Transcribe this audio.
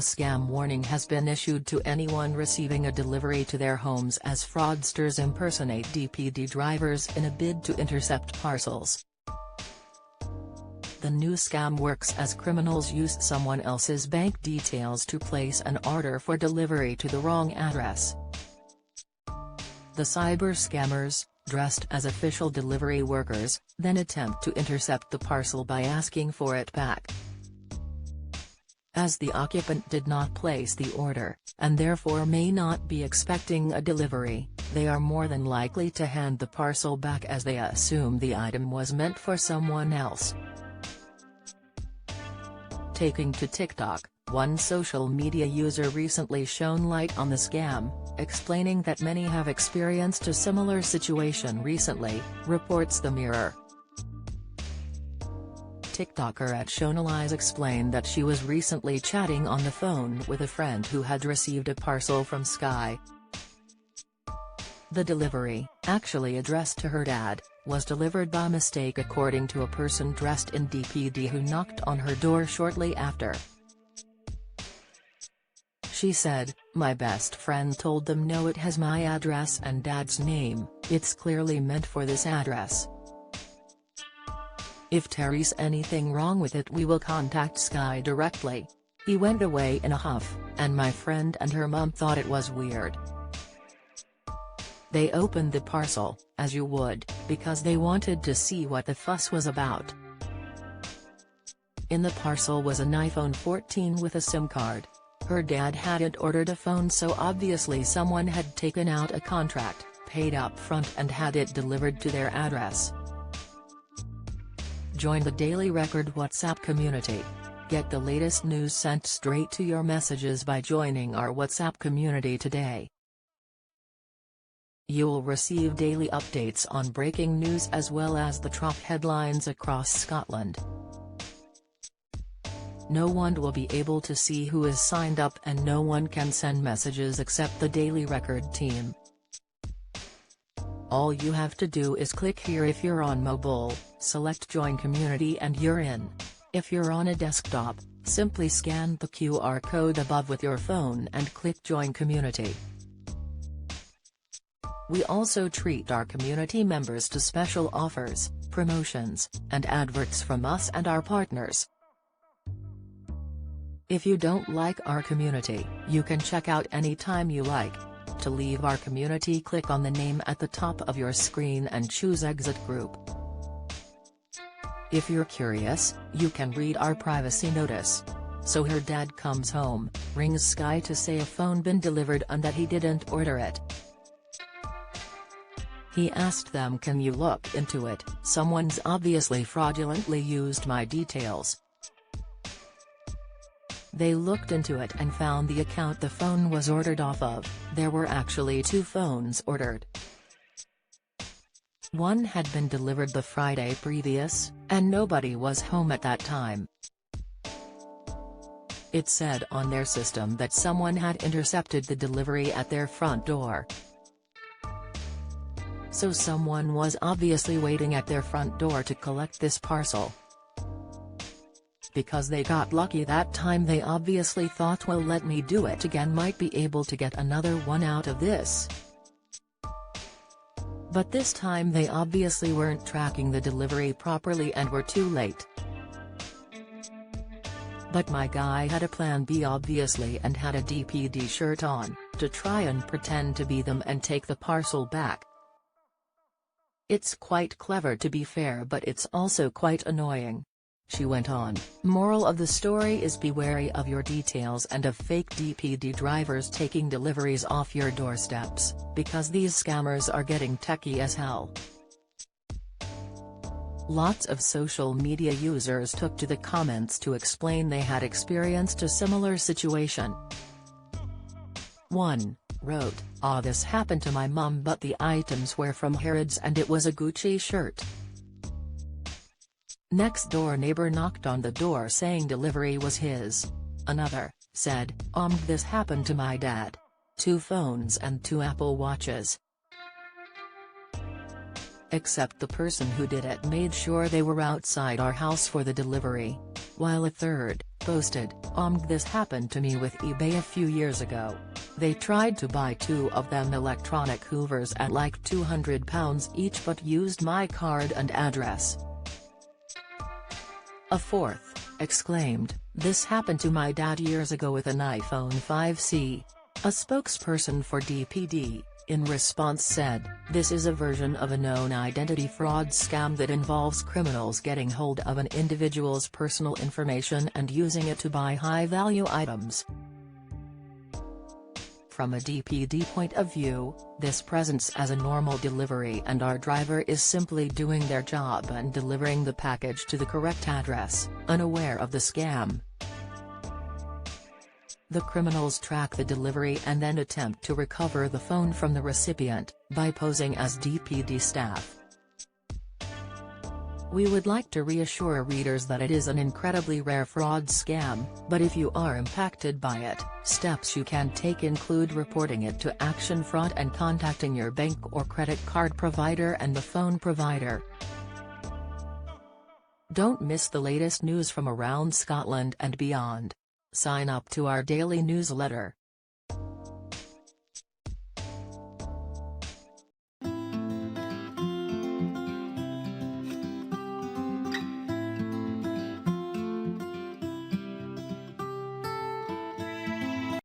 scam warning has been issued to anyone receiving a delivery to their homes as fraudsters impersonate DPD drivers in a bid to intercept parcels. The new scam works as criminals use someone else's bank details to place an order for delivery to the wrong address. The cyber scammers, dressed as official delivery workers, then attempt to intercept the parcel by asking for it back. As the occupant did not place the order, and therefore may not be expecting a delivery, they are more than likely to hand the parcel back as they assume the item was meant for someone else. Taking to TikTok, one social media user recently shone light on the scam, explaining that many have experienced a similar situation recently, reports The Mirror. TikToker @Shonalize explained that she was recently chatting on the phone with a friend who had received a parcel from Sky. The delivery, actually addressed to her dad, was delivered by mistake according to a person dressed in DPD who knocked on her door shortly after. She said, "My best friend told them no, it has my address and dad's name, it's clearly meant for this address. If there's anything wrong with it we will contact Sky directly." He went away in a huff, and my friend and her mum thought it was weird. They opened the parcel, as you would, because they wanted to see what the fuss was about. In the parcel was an iPhone 14 with a SIM card. Her dad hadn't ordered a phone, so obviously someone had taken out a contract, paid up front and had it delivered to their address. Join the Daily Record WhatsApp community. Get the latest news sent straight to your messages by joining our WhatsApp community today. You'll receive daily updates on breaking news as well as the top headlines across Scotland. No one will be able to see who is signed up and no one can send messages except the Daily Record team. All you have to do is click here if you're on mobile, select Join Community and you're in. If you're on a desktop, simply scan the QR code above with your phone and click Join Community. We also treat our community members to special offers, promotions, and adverts from us and our partners. If you don't like our community, you can check out anytime you like. To leave our community, click on the name at the top of your screen and choose Exit Group. If you're curious, you can read our privacy notice. So her dad comes home, rings Sky to say a phone been delivered and that he didn't order it. He asked them, "Can you look into it, someone's obviously fraudulently used my details." They looked into it and found the account the phone was ordered off of. There were actually 2 phones ordered. One had been delivered the Friday previous, and nobody was home at that time. It said on their system that someone had intercepted the delivery at their front door. So someone was obviously waiting at their front door to collect this parcel. Because they got lucky that time, they obviously thought, well, let me do it again, might be able to get another one out of this. But this time they obviously weren't tracking the delivery properly and were too late. But my guy had a plan B obviously and had a DPD shirt on, to try and pretend to be them and take the parcel back. It's quite clever to be fair, but it's also quite annoying. She went on. Moral of the story is be wary of your details and of fake DPD drivers taking deliveries off your doorsteps, because these scammers are getting techie as hell. Lots of social media users took to the comments to explain they had experienced a similar situation. One wrote, "Ah, this happened to my mum, but the items were from Harrods and it was a Gucci shirt." Next door neighbor knocked on the door saying delivery was his. Another said, "This happened to my dad. 2 phones and 2 Apple Watches." Except the person who did it made sure they were outside our house for the delivery. While a third Posted, This happened to me with eBay a few years ago. They tried to buy 2 of them electronic hoovers at like £200 each but used my card and address. A fourth exclaimed, "This happened to my dad years ago with an iPhone 5C. A spokesperson for DPD, in response said, "This is a version of a known identity fraud scam that involves criminals getting hold of an individual's personal information and using it to buy high-value items." From a DPD point of view, this presents as a normal delivery and our driver is simply doing their job and delivering the package to the correct address, unaware of the scam. The criminals track the delivery and then attempt to recover the phone from the recipient, by posing as DPD staff. We would like to reassure readers that it is an incredibly rare fraud scam, but if you are impacted by it, steps you can take include reporting it to Action Fraud and contacting your bank or credit card provider and the phone provider. Don't miss the latest news from around Scotland and beyond. Sign up to our daily newsletter.